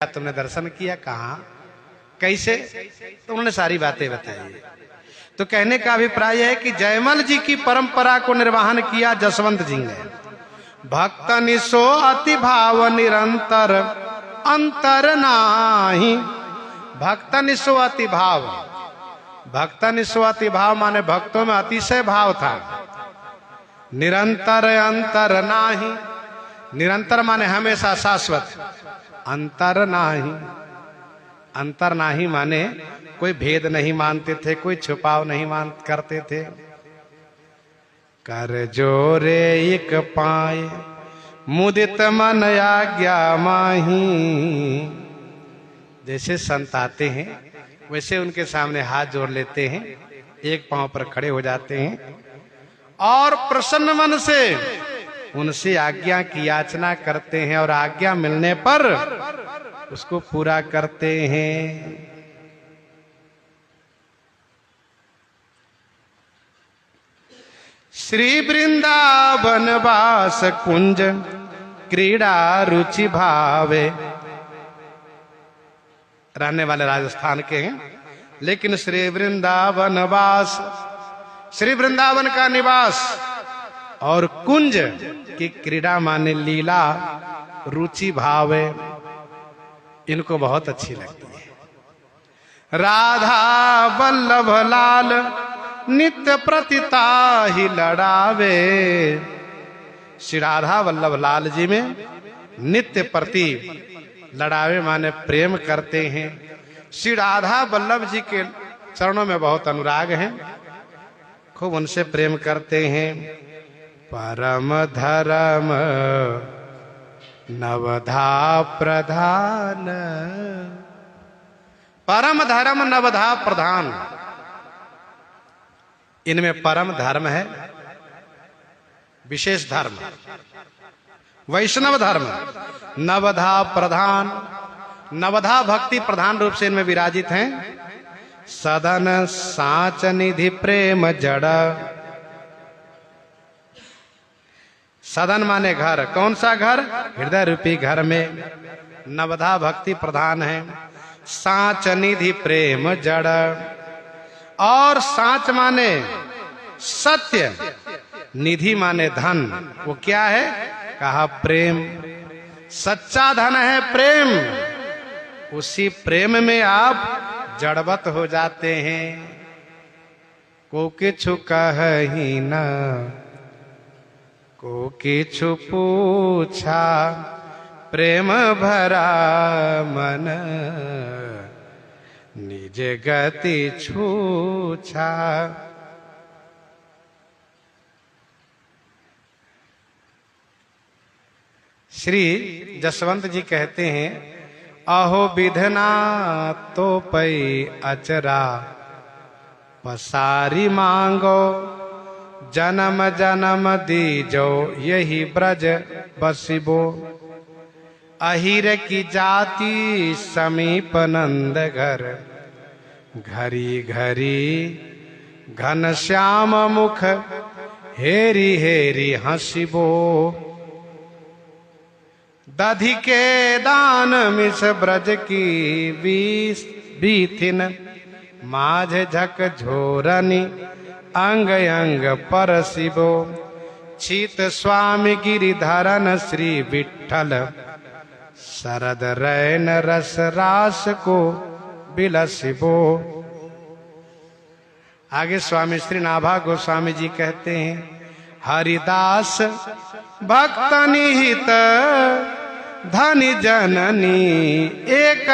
तुमने दर्शन किया, कहाँ, कैसे? तो उन्होंने सारी बातें बताई। तो कहने का अभिप्राय है कि जयमल जी की परंपरा को निर्वहन किया जसवंत जी ने। भक्त निसो अति भाव निरंतर अंतर नाही। भक्त निसो अति भाव, भक्त निसो अति भाव माने भक्तों में अतिशय भाव था। निरंतर अंतर नाही, निरंतर माने हमेशा शाश्वत, अंतर नाही, अंतर नाही माने कोई भेद नहीं मानते थे, कोई छुपाव नहीं करते थे। कर जोरे एक पाए मुदित मन आज्ञा माही। जैसे संत आते हैं वैसे उनके सामने हाथ जोड़ लेते हैं, एक पांव पर खड़े हो जाते हैं और प्रसन्न मन से उनसे आज्ञा की याचना करते हैं और आज्ञा मिलने पर उसको पूरा करते हैं। श्री वृंदावन वास कुंज क्रीड़ा रुचि भावे। रहने वाले राजस्थान के हैं, लेकिन श्री वृंदावन वास, श्री वृंदावन का निवास और कुंज की क्रीड़ा माने लीला, रुचि भावे, इनको बहुत अच्छी लगती है। राधा वल्लभ लाल नित्य प्रतिता ही लड़ावे। श्री राधा वल्लभ लाल जी में नित्य प्रति लड़ावे माने प्रेम करते हैं। श्री राधा वल्लभ जी के चरणों में बहुत अनुराग है, खूब उनसे प्रेम करते हैं। परम धर्म नवधा प्रधान, परम धर्म नवधा प्रधान, इनमें परम धर्म है, विशेष धर्म वैष्णव धर्म, नवधा प्रधान, नवधा भक्ति प्रधान रूप से इनमें विराजित हैं। सदन साच निधि प्रेम जड़, सदन माने घर, कौन सा घर? हृदय रूपी घर में नवधा भक्ति प्रधान है। साच निधि प्रेम जड़, और साच माने सत्य, निधि माने धन। वो क्या है? कहा प्रेम। सच्चा धन है प्रेम, उसी प्रेम में आप जड़वत हो जाते हैं। को किछु कहि न को किछु पूछा, प्रेम भरा मन निज गति छूछा। श्री जसवंत जी कहते हैं, अहो विधना तो पै अचरा, पसारी मांगो जन्म जन्म दीजो, यही ब्रज बसिबो। अहिर की जाति समीप नंद घर, घरी घरी घन श्याम मुख, हेरी हेरी हंसिबो। दधि के दान मिस ब्रज की बीथिन, माझ झक झोरनी अंग अंग परसिबो। छीत स्वामी गिरिधरन श्री विठ्ठल, शरद रैन रस रास को बिलसिबो। आगे स्वामी श्री नाभा गोस्वामी जी कहते हैं, हरिदास भक्त निहित धनि जननी एक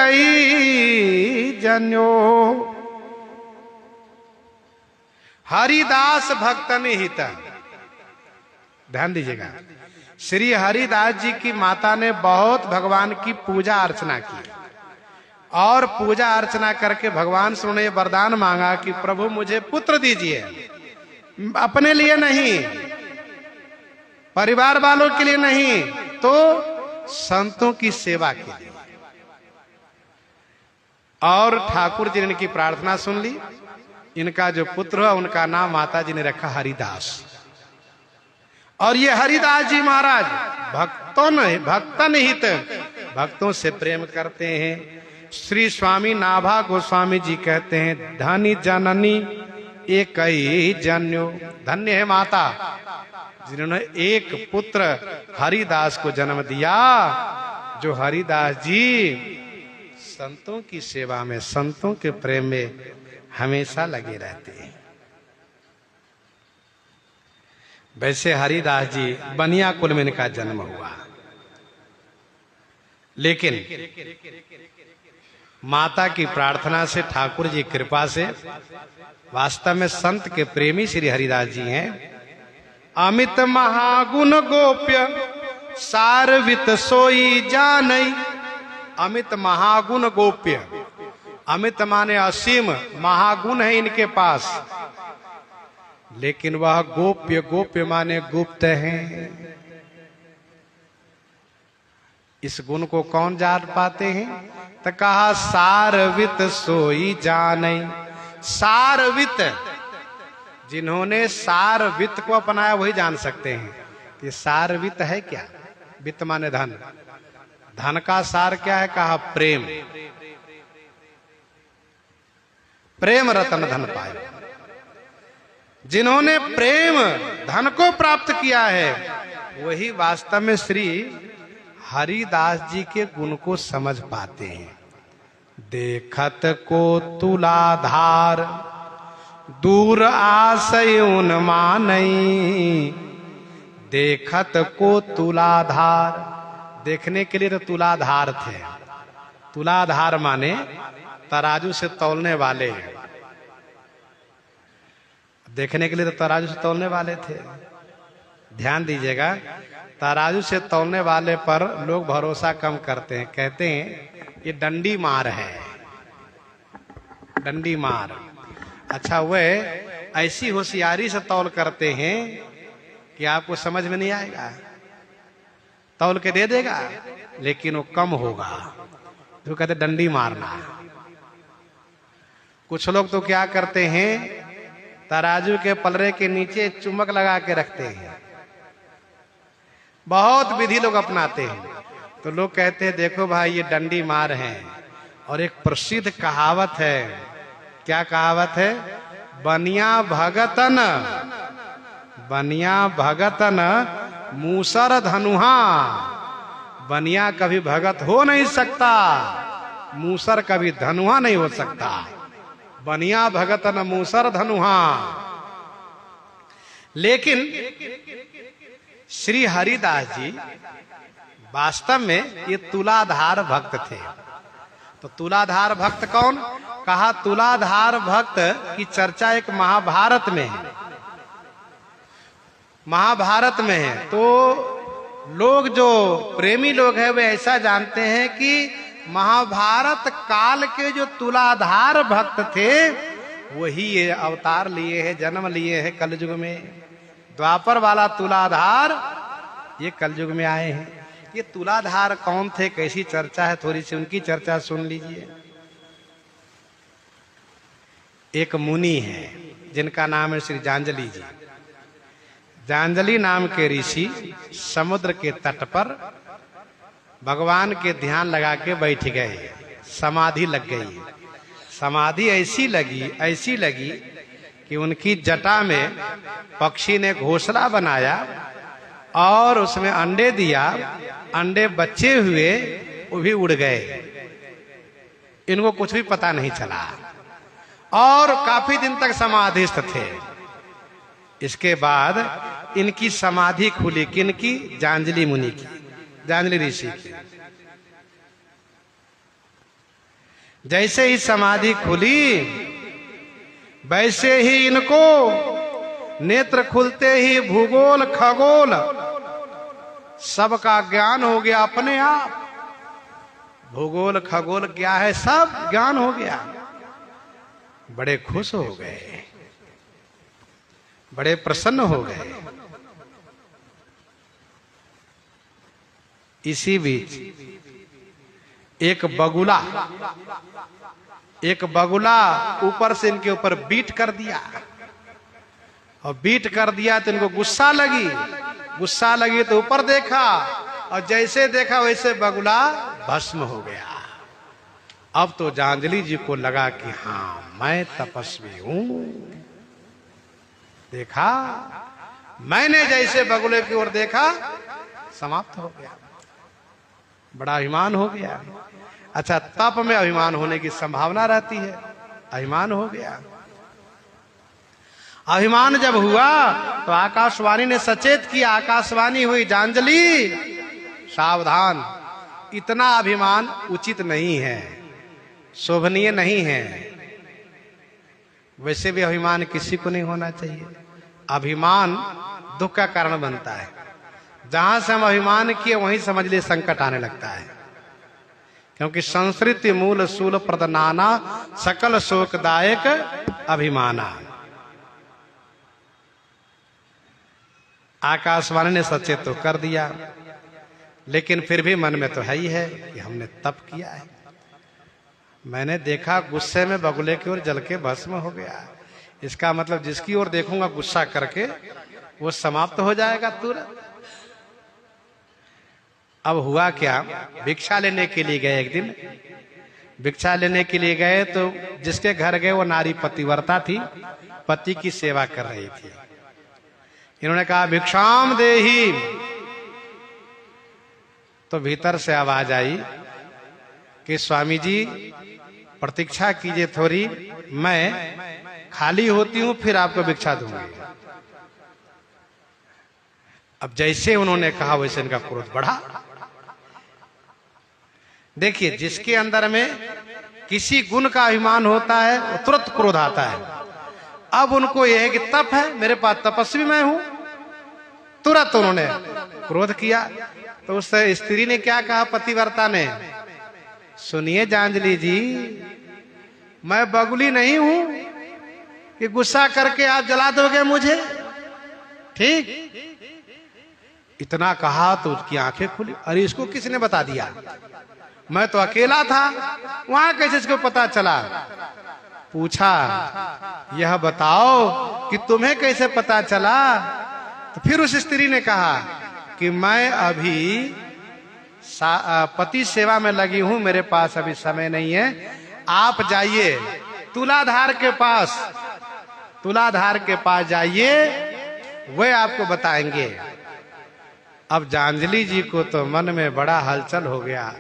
जन्यो। हरिदास भक्त निहित, ध्यान दीजिएगा, श्री हरिदास जी की माता ने बहुत भगवान की पूजा अर्चना की और पूजा अर्चना करके भगवान से उन्हें वरदान मांगा कि प्रभु मुझे पुत्र दीजिए, अपने लिए नहीं, परिवार वालों के लिए नहीं, तो संतों की सेवा के लिए। और ठाकुर जी ने इनकी प्रार्थना सुन ली। इनका जो पुत्र है उनका नाम माता जी ने रखा हरिदास। और ये हरिदास जी महाराज भक्तन हित भक्तों से प्रेम करते हैं। श्री स्वामी नाभा गोस्वामी जी कहते हैं, धनी जननी एक ही जन्यो, धन्य है माता जिन्होंने एक पुत्र हरिदास को जन्म दिया। जो हरिदास जी संतों की सेवा में, संतों के प्रेम में हमेशा लगे रहते हैं। वैसे हरिदास जी बनिया कुल में इनका जन्म हुआ, लेकिन माता की प्रार्थना से, ठाकुर जी कृपा से वास्तव में संत के प्रेमी श्री हरिदास जी हैं। अमित महागुण गोप्य सारवित सोई जानई। अमित महागुण गोप्य, अमित माने असीम, महागुण है इनके पास, लेकिन वह गोप्य, गोप्य माने गुप्त है। इस गुण को कौन जान पाते हैं? तो कहा सारवित सोई जानई। सारवित, जिन्होंने सारवित को अपनाया वही जान सकते हैं कि सारवित है क्या। वित्त माने धन, धन का सार क्या है? कहा प्रेम। प्रेम रतन धन पाए। जिन्होंने प्रेम धन को प्राप्त किया है वही वास्तव में श्री हरिदास जी के गुण को समझ पाते हैं। देखत को तुलाधार दूर आशय उन्मानई। देखत को तुलाधार, देखने के लिए तो तुलाधार थे। तुलाधार माने तराजू से तौलने वाले, देखने के लिए तो तराजू से तौलने वाले थे। ध्यान दीजिएगा, तराजू से तौलने वाले पर लोग भरोसा कम करते हैं, कहते हैं ये डंडी मार है, डंडी मार। अच्छा, वह ऐसी होशियारी से तौल करते हैं कि आपको समझ में नहीं आएगा। तौल के दे देगा लेकिन वो कम होगा, तो कहते डंडी मारना। कुछ लोग तो क्या करते हैं, तराजू के पलरे के नीचे चुम्बक लगा के रखते हैं। बहुत विधि लोग अपनाते हैं। तो लोग कहते हैं देखो भाई ये डंडी मार है। और एक प्रसिद्ध कहावत है, क्या कहावत है? बनिया भगतन, बनिया भगतन मूसर धनुहा। बनिया कभी भगत हो नहीं सकता, मूसर कभी धनुहा नहीं हो सकता। बनिया भगतन मूसर धनुहा। लेकिन श्री हरिदास जी वास्तव में ये तुलाधार भक्त थे। तो तुलाधार भक्त कौन? कहा तुलाधार भक्त की चर्चा एक महाभारत में है। महाभारत में है तो लोग, जो प्रेमी लोग हैं वे ऐसा जानते हैं कि महाभारत काल के जो तुलाधार भक्त थे वही ये अवतार लिए हैं, जन्म लिए हैं कलयुग में। द्वापर वाला तुलाधार ये कलयुग में आए हैं। ये तुलाधार कौन थे, कैसी चर्चा है, थोड़ी सी उनकी चर्चा सुन लीजिए। एक मुनि है जिनका नाम है श्री जांजली जी। जांजली नाम के ऋषि समुद्र के तट पर भगवान के ध्यान लगा के बैठ गए, समाधि लग गई। समाधि ऐसी लगी कि उनकी जटा में पक्षी ने घोंसला बनाया और उसमें अंडे दिया। अंडे बच्चे हुए, वो भी उड़ गए, इनको कुछ भी पता नहीं चला और काफी दिन तक समाधिस्थ थे। इसके बाद इनकी समाधि खुली, किनकी? जांजली मुनि की, जांजली ऋषि की। जैसे ही समाधि खुली वैसे ही इनको नेत्र खुलते ही भूगोल खगोल सबका ज्ञान हो गया अपने आप। भूगोल खगोल क्या है, सब ज्ञान हो गया। बड़े खुश हो गए, बड़े प्रसन्न हो गए। इसी बीच एक बगुला ऊपर से इनके ऊपर बीट कर दिया। और बीट कर दिया तो इनको गुस्सा लगी तो ऊपर देखा और जैसे देखा वैसे बगुला भस्म हो गया। अब तो जांजलि जी को लगा कि हाँ मैं तपस्वी हूं। देखा, मैंने जैसे बगुले की ओर देखा, समाप्त हो गया। बड़ा अभिमान हो गया। अच्छा, तप में अभिमान होने की संभावना रहती है, अभिमान हो गया। अभिमान जब हुआ तो आकाशवाणी ने सचेत किया। आकाशवाणी हुई, जांजलि सावधान, इतना अभिमान उचित नहीं है, शोभनीय नहीं है। वैसे भी अभिमान किसी को नहीं होना चाहिए। अभिमान दुख का कारण बनता है। जहां से हम अभिमान किए वहीं समझ लिए संकट आने लगता है। क्योंकि संस्कृति मूल सूल प्रदनाना सकल शोकदायक अभिमाना। आकाशवाणी ने सचेत तो कर दिया, लेकिन फिर भी मन में तो है ही है कि हमने तप किया है। मैंने देखा गुस्से में बगुले की ओर जल के भस्म हो गया। इसका मतलब जिसकी ओर देखूंगा गुस्सा करके वो समाप्त हो जाएगा तुरंत। अब हुआ क्या, भिक्षा लेने के लिए गए। एक दिन भिक्षा लेने के लिए गए तो जिसके घर गए वो नारी पतिव्रता थी, पति की सेवा कर रही थी। इन्होंने कहा भिक्षाम देही, तो भीतर से आवाज आई कि स्वामी जी प्रतीक्षा कीजिए थोड़ी, मैं खाली होती हूं फिर आपको भिक्षा दूंगी। अब जैसे उन्होंने कहा वैसे इनका क्रोध बढ़ा। देखिए, जिसके अंदर में किसी गुण का अभिमान होता है वो तुरंत क्रोध आता है। अब उनको यह है कि तप है, मेरे पास तपस्वी मैं हूं, तुरंत उन्होंने क्रोध किया। तो उस स्त्री ने क्या कहा, पतिव्रता ने, सुनिए जांजलि जी, मैं बगुली नहीं हूं कि गुस्सा करके आप जला दोगे मुझे, ठीक। इतना कहा तो उसकी आंखें खुली। अरे इसको किसने बता दिया, मैं तो अकेला था, वहां कैसे इसको पता चला। पूछा यह बताओ कि तुम्हें कैसे पता चला। तो फिर उस स्त्री ने कहा कि मैं अभी पति सेवा में लगी हूं, मेरे पास अभी समय नहीं है, आप जाइए तुलाधार के पास, तुलाधार के पास जाइए, वे आपको बताएंगे। अब जांजलि जी को तो मन में बड़ा हलचल हो गया।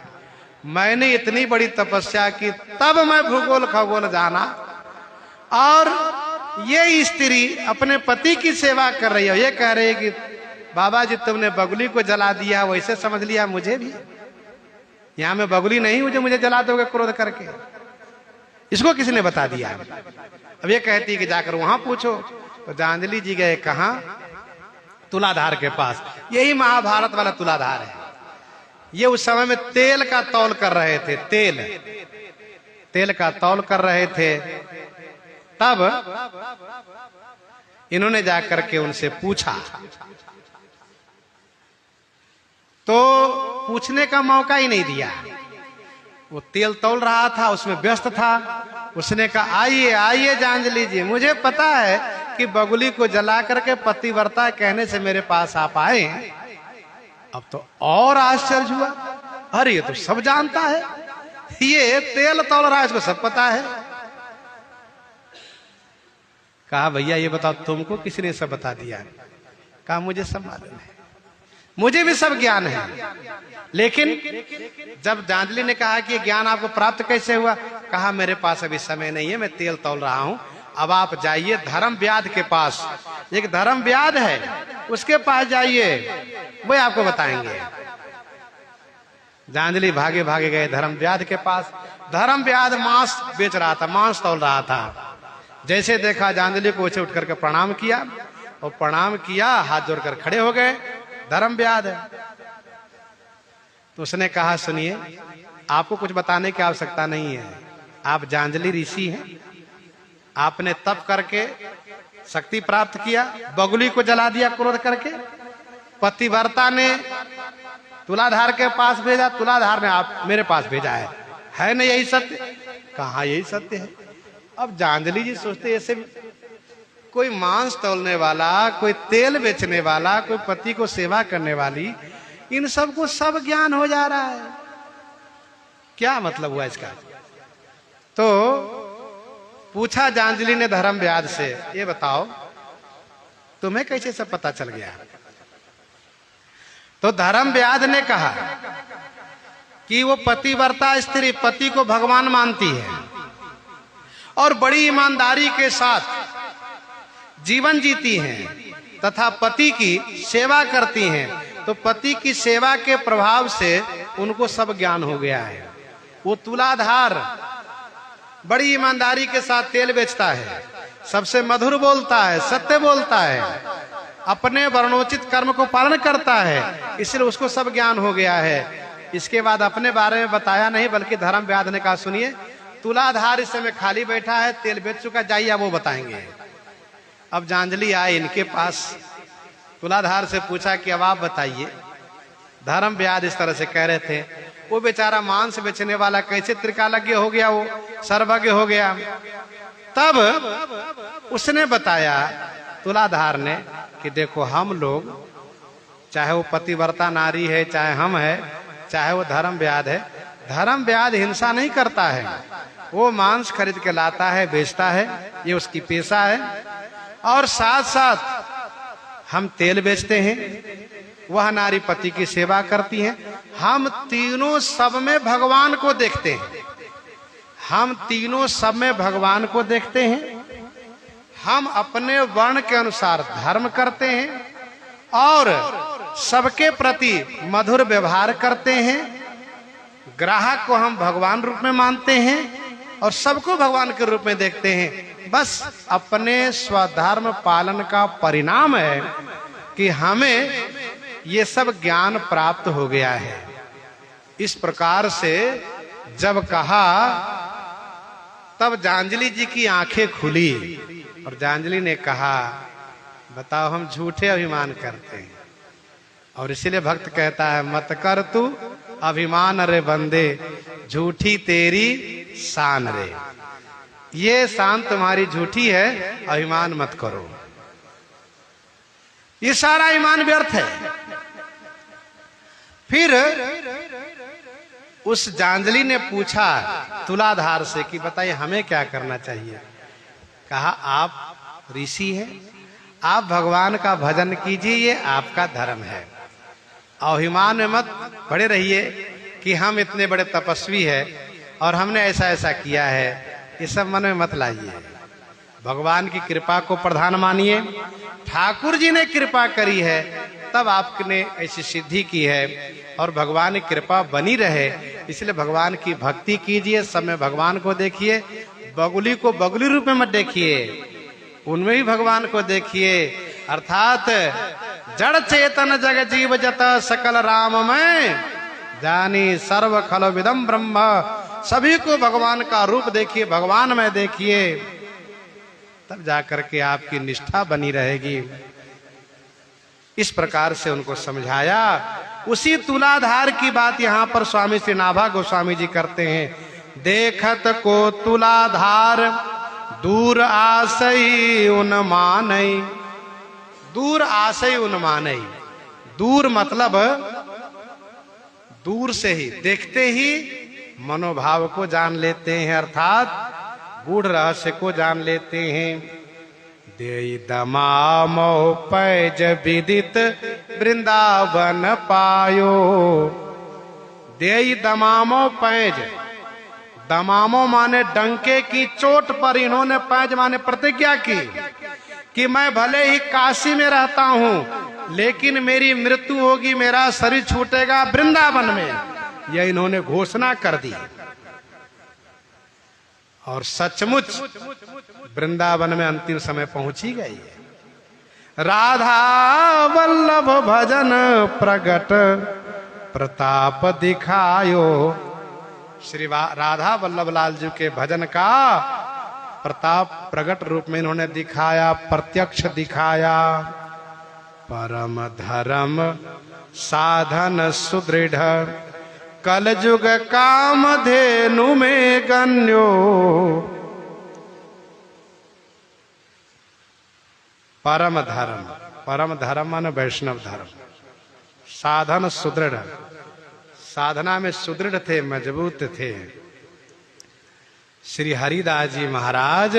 मैंने इतनी बड़ी तपस्या की, तब मैं भूगोल खगोल जाना, और ये स्त्री अपने पति की सेवा कर रही है। ये कह रही है कि बाबा जी तुमने बगुली को जला दिया, वैसे समझ लिया मुझे भी, यहां मैं बगुली नहीं हूं जो मुझे जला दोगे क्रोध करके। इसको किसने बता दिया। अब ये कहती है कि जाकर वहां पूछो। तो जांजलि जी गए कहां, तुलाधार के पास। यही महाभारत वाला तुलाधार है। ये उस समय में तेल का तौल कर रहे थे, तेल का तौल कर रहे थे। तब इन्होंने जाकर के उनसे पूछा, तो पूछने का मौका ही नहीं दिया। वो तेल तौल रहा था, उसमें व्यस्त था। उसने कहा आइए आइए जांजलि जी, मुझे पता है कि बगुली को जला करके पतिव्रता कहने से मेरे पास आप आए। अब तो और आश्चर्य हुआ, अरे ये तो सब जानता है, ये तेल तौल रहा है, इसको सब पता है। कहा भैया ये बताओ तुमको किसने सब बता दिया। कहा मुझे सब मालूम है, मुझे भी सब ज्ञान है। लेकिन जब जांजलि ने कहा कि ज्ञान आपको प्राप्त कैसे हुआ, कहा मेरे पास अभी समय नहीं है, मैं तेल तौल रहा हूं। अब आप जाइए धर्म व्याध के पास, एक धर्म व्याध है, उसके पास जाइए, वो आपको बताएंगे। जांजलि भागे भागे गए धर्म व्याध के पास। धर्म व्याध मांस बेच रहा था, मांस तौल रहा था। जैसे देखा जांजलि को, उसे उठ करके प्रणाम किया, और प्रणाम किया, हाथ जोड़कर खड़े हो गए। धर्म व्याध है। तो उसने कहा सुनिए, आपको कुछ बताने की आवश्यकता नहीं है, आप जांजलि ऋषि हैं, आपने तप करके शक्ति प्राप्त किया, बगुली को जला दिया क्रोध करके, पतिव्रता ने तुलाधार के पास भेजा, तुलाधार ने आप मेरे पास भेजा है ना यही सत्य। कहा यही सत्य है। अब जांजलि जी सोचते ऐसे कोई मांस तौलने वाला, कोई तेल बेचने वाला, कोई पति को सेवा करने वाली, इन सबको सब ज्ञान हो जा रहा है। क्या मतलब हुआ इसका? तो पूछा जांजलि ने धर्मव्याध से, ये बताओ तुम्हें कैसे सब पता चल गया? तो धर्मव्याध ने कहा कि वो पतिव्रता स्त्री पति को भगवान मानती है और बड़ी ईमानदारी के साथ जीवन जीती हैं तथा पति की सेवा करती हैं। तो पति की सेवा के प्रभाव से उनको सब ज्ञान हो गया है। वो तुलाधार बड़ी ईमानदारी के साथ तेल बेचता है, सबसे मधुर बोलता है, सत्य बोलता है, अपने वर्णोचित कर्म को पालन करता है, इसलिए उसको सब ज्ञान हो गया है। इसके बाद अपने बारे में बताया नहीं, बल्कि धर्मव्याध ने कहा सुनिए, तुलाधार इस समय खाली बैठा है, तेल बेच चुका, जाइए वो बताएंगे। अब जांजलि आए इनके पास, तुलाधार से पूछा कि अब आप बताइए। धर्मव्याध इस तरह से कह रहे थे, वो बेचारा मांस बेचने वाला कैसे त्रिकालज्ञ हो गया, वो सर्वज्ञ हो गया। तब उसने बताया, तुलाधार ने, कि देखो हम लोग, चाहे वो पतिव्रता नारी है, चाहे हम है, चाहे वो धर्मव्याध है, धर्मव्याध हिंसा नहीं करता है। वो मांस खरीद के लाता है, बेचता है, ये उसकी पेशा है। और साथ साथ हम तेल बेचते हैं, वह नारी पति की सेवा करती हैं। हम तीनों सब में भगवान को देखते हैं, हम तीनों सब में भगवान को देखते हैं। हम अपने वर्ण के अनुसार धर्म करते हैं और सबके प्रति मधुर व्यवहार करते हैं। ग्राहक को हम भगवान रूप में मानते हैं और सबको भगवान के रूप में देखते हैं। बस अपने स्वधर्म पालन का परिणाम है कि हमें ये सब ज्ञान प्राप्त हो गया है। इस प्रकार से जब कहा, तब जांजलि जी की आंखें खुली और जांजलि ने कहा, बताओ हम झूठे अभिमान करते हैं। और इसीलिए भक्त कहता है, मत कर तू अभिमान रे बंदे, झूठी तेरी शान रे। ये शान तुम्हारी झूठी है, अभिमान मत करो। ये सारा ईमान व्यर्थ है। फिर उस जांजलि ने पूछा तुलाधार से कि बताइए हमें क्या करना चाहिए। कहा, आप ऋषि हैं, आप भगवान का भजन कीजिए, ये आपका धर्म है। अभिमान में मत पड़े रहिए कि हम इतने बड़े तपस्वी हैं और हमने ऐसा ऐसा किया है, ये सब मन में मत लाइए। भगवान की कृपा को प्रधान मानिए। ठाकुर जी ने कृपा करी है, तब आपने ऐसी सिद्धि की है और भगवान की कृपा बनी रहे, इसलिए भगवान की भक्ति कीजिए। सब में भगवान को देखिए, बगुली को बगुली रूप में मत देखिए, उनमें ही भगवान को देखिए। अर्थात जड़ चेतन जग जीव जत सकल राम में जानी सर्व खलो विदम ब्रह्म। सभी को भगवान का रूप देखिए, भगवान में देखिए, तब जाकर के आपकी निष्ठा बनी रहेगी। इस प्रकार से उनको समझाया। उसी तुलाधार की बात यहाँ पर स्वामी श्री नाभा गोस्वामी जी करते हैं। देखत को तुलाधार दूर आसई उन मानई। दूर आसई उन मानई, दूर मतलब दूर से ही, देखते ही मनोभाव को जान लेते हैं, अर्थात गूढ़ रहस्य को जान लेते हैं। देई दमामो पैज विदित वृंदावन पायो। देई दमामो पैज, दमामो माने डंके की चोट पर इन्होंने पैज माने प्रतिज्ञा की कि मैं भले ही काशी में रहता हूं, लेकिन मेरी मृत्यु होगी, मेरा शरीर छूटेगा वृंदावन में, यह इन्होंने घोषणा कर दी। और सचमुच वृंदावन में अंतिम समय पहुंची गई है। राधा वल्लभ भजन प्रगट प्रताप दिखायो। श्री राधा वल्लभ लाल जी के भजन का प्रताप प्रगट रूप में इन्होंने दिखाया, प्रत्यक्ष दिखाया। परम धर्म साधन सुदृढ़ कलयुग काम धेनु में गण्यो। परम धर्म, परम धर्म मान वैष्णव धर्म। साधन सुदृढ़, साधना में सुदृढ़ थे, मजबूत थे। श्री हरिदास जी महाराज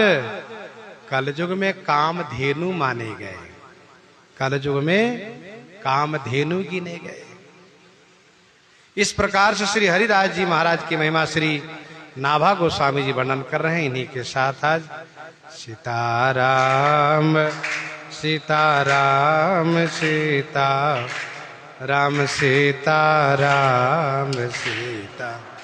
कलयुग में कामधेनु माने गए, कलयुग में कामधेनु गिने गए। इस प्रकार से श्री हरिदास जी महाराज की महिमा श्री नाभा गोस्वामी जी वर्णन कर रहे हैं। इन्हीं के साथ आज सीताराम सीताराम सीता राम सीताराम सीता